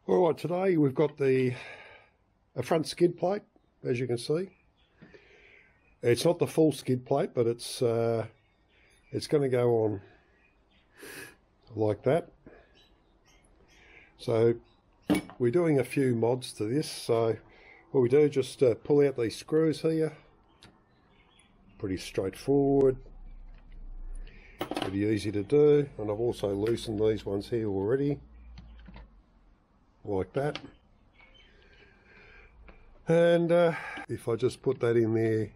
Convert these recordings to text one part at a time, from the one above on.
Alright, today we've got a front skid plate, as you can see. It's not the full skid plate, but it's going to go on like that. So we're doing a few mods to this. So what we do, just pull out these screws here. Pretty straightforward, pretty easy to do, and I've also loosened these ones here already, like that. And if I just put that in there,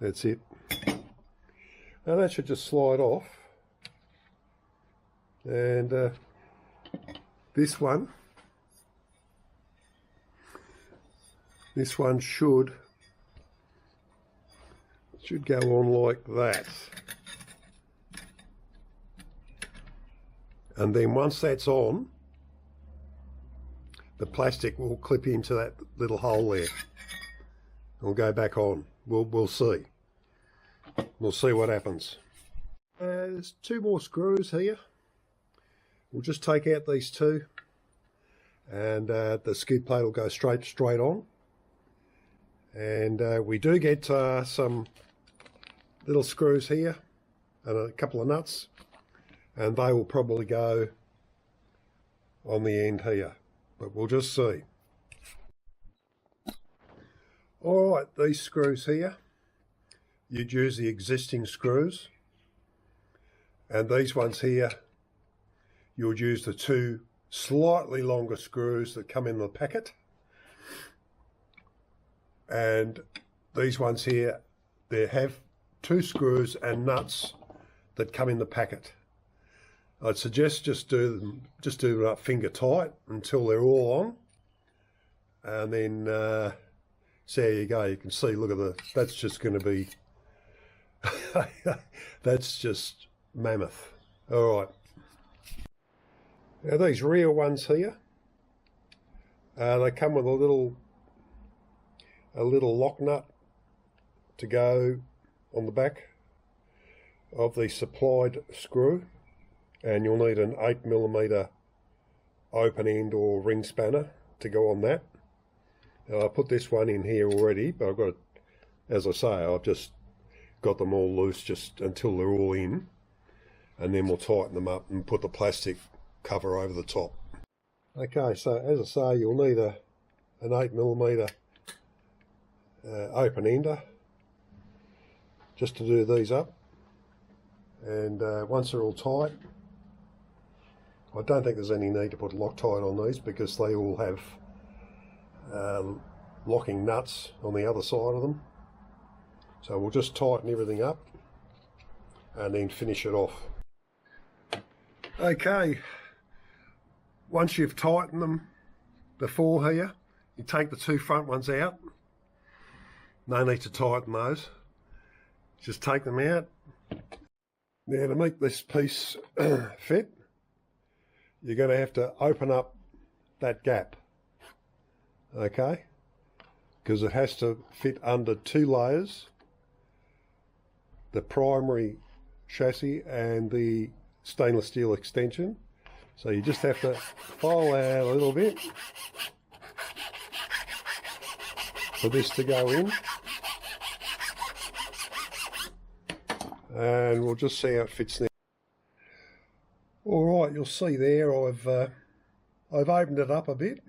that's it. Now that should just slide off. And this one should go on like that. And then once that's on, the plastic will clip into that little hole there. It'll go back on. We'll see. We'll see what happens. There's two more screws here. We'll just take out these two, and the skid plate will go straight on. And we do get some little screws here and a couple of nuts, and they will probably go on the end here, but we'll just see. Alright, these screws here, you'd use the existing screws, and these ones here, you would use the two slightly longer screws that come in the packet. And these ones here, they have two screws and nuts that come in the packet. I'd suggest just do it finger tight until they're all on, and then so there you go. You can see, look at that's just going to be that's just mammoth. All right. Now these rear ones here, they come with a little lock nut to go on the back of the supplied screw, and you'll need an 8mm open end or ring spanner to go on that. Now I put this one in here already, but I've got, as I say, I've just got them all loose just until they're all in, and then we'll tighten them up and put the plastic cover over the top. Okay, so as I say, you'll need an 8mm open ender just to do these up, and once they're all tight, I don't think there's any need to put Loctite on these because they all have locking nuts on the other side of them. So we'll just tighten everything up and then finish it off. Okay, once you've tightened them, the four here, you take the two front ones out. No need to tighten those. Just take them out. Now to make this piece fit, you're going to have to open up that gap, okay? Because it has to fit under two layers, the primary chassis and the stainless steel extension. So you just have to file that out a little bit for this to go in. And we'll just see how it fits now. Alright, you'll see there I've opened it up a bit.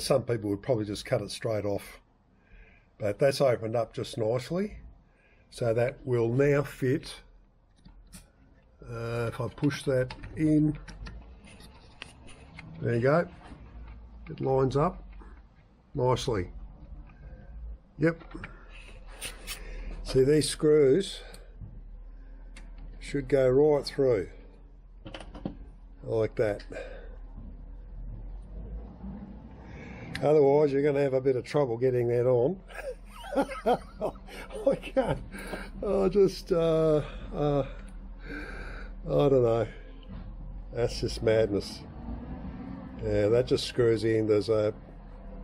Some people would probably just cut it straight off, but that's opened up just nicely, so that will now fit. If I push that in, there you go, it lines up nicely. Yep. See, these screws should go right through like that. Otherwise you're going to have a bit of trouble getting that on. I can't. I just I don't know. That's just madness. Yeah, that just screws in. There's a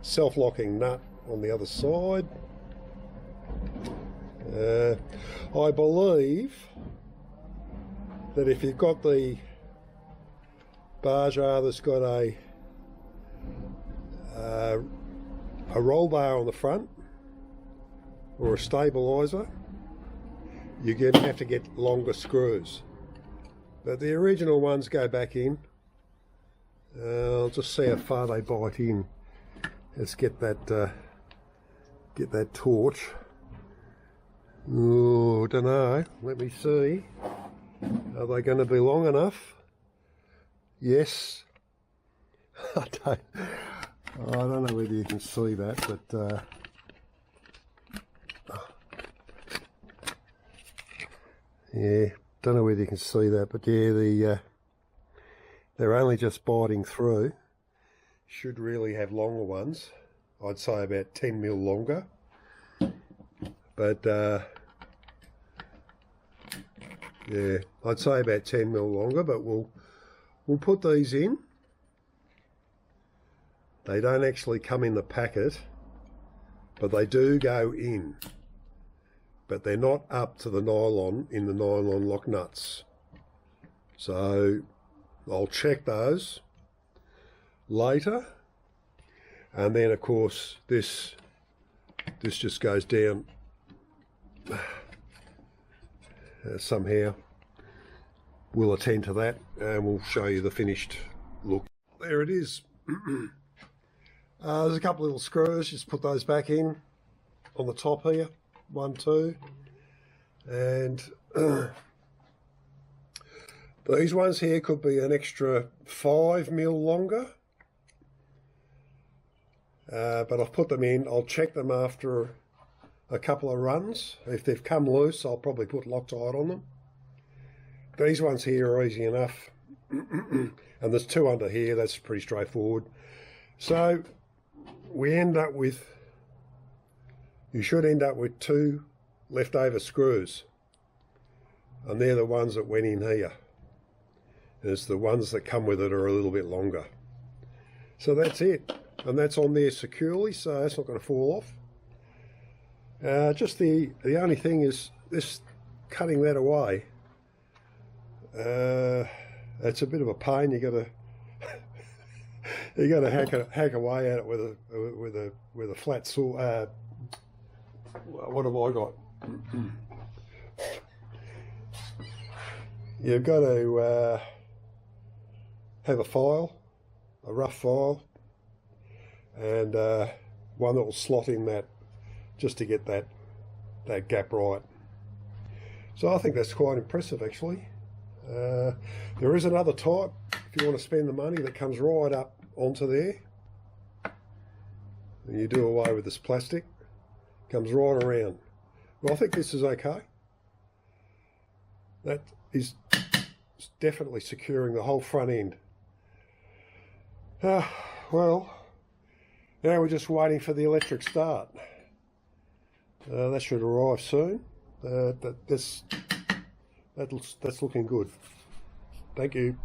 self-locking nut on the other side. I believe that if you've got the Baja that's got a roll bar on the front or a stabiliser, you're going to have to get longer screws. But the original ones go back in. I'll just see how far they bite in. Let's get that torch. Oh, don't know. Let me see. Are they going to be long enough? Yes. I don't know whether you can see that, but yeah, don't know whether you can see that, but yeah, they're only just biting through. Should really have longer ones. I'd say about 10 mil longer. But yeah, I'd say about 10 mil longer, but we'll put these in. They don't actually come in the packet, but they do go in. But they're not up to the nylon in the nylon lock nuts. So I'll check those later. And then of course this just goes down somehow. We'll attend to that and we'll show you the finished look. There it is. There's a couple of little screws, just put those back in on the top here. 1, 2, and these ones here could be an extra 5 mil longer, but I've put them in. I'll check them after a couple of runs. If they've come loose, I'll probably put Loctite on them. These ones here are easy enough, and there's 2 under here. That's pretty straightforward. So we end up with, you should end up with 2 leftover screws, and they're the ones that went in here. It's the ones that come with it are a little bit longer. So that's it, and that's on there securely, so that's not going to fall off. Just the only thing is this, cutting that away. It's a bit of a pain. You got to hack away at it with a flat saw. What have I got? You've got to have a file, a rough file, and one that will slot in that, just to get that gap right. So I think that's quite impressive, actually. There is another type, if you want to spend the money, that comes right up onto there. And you do away with this plastic. Comes right around. Well, I think this is okay. That is definitely securing the whole front end. Well, now we're just waiting for the electric start. That should arrive soon. That's looking good. Thank you.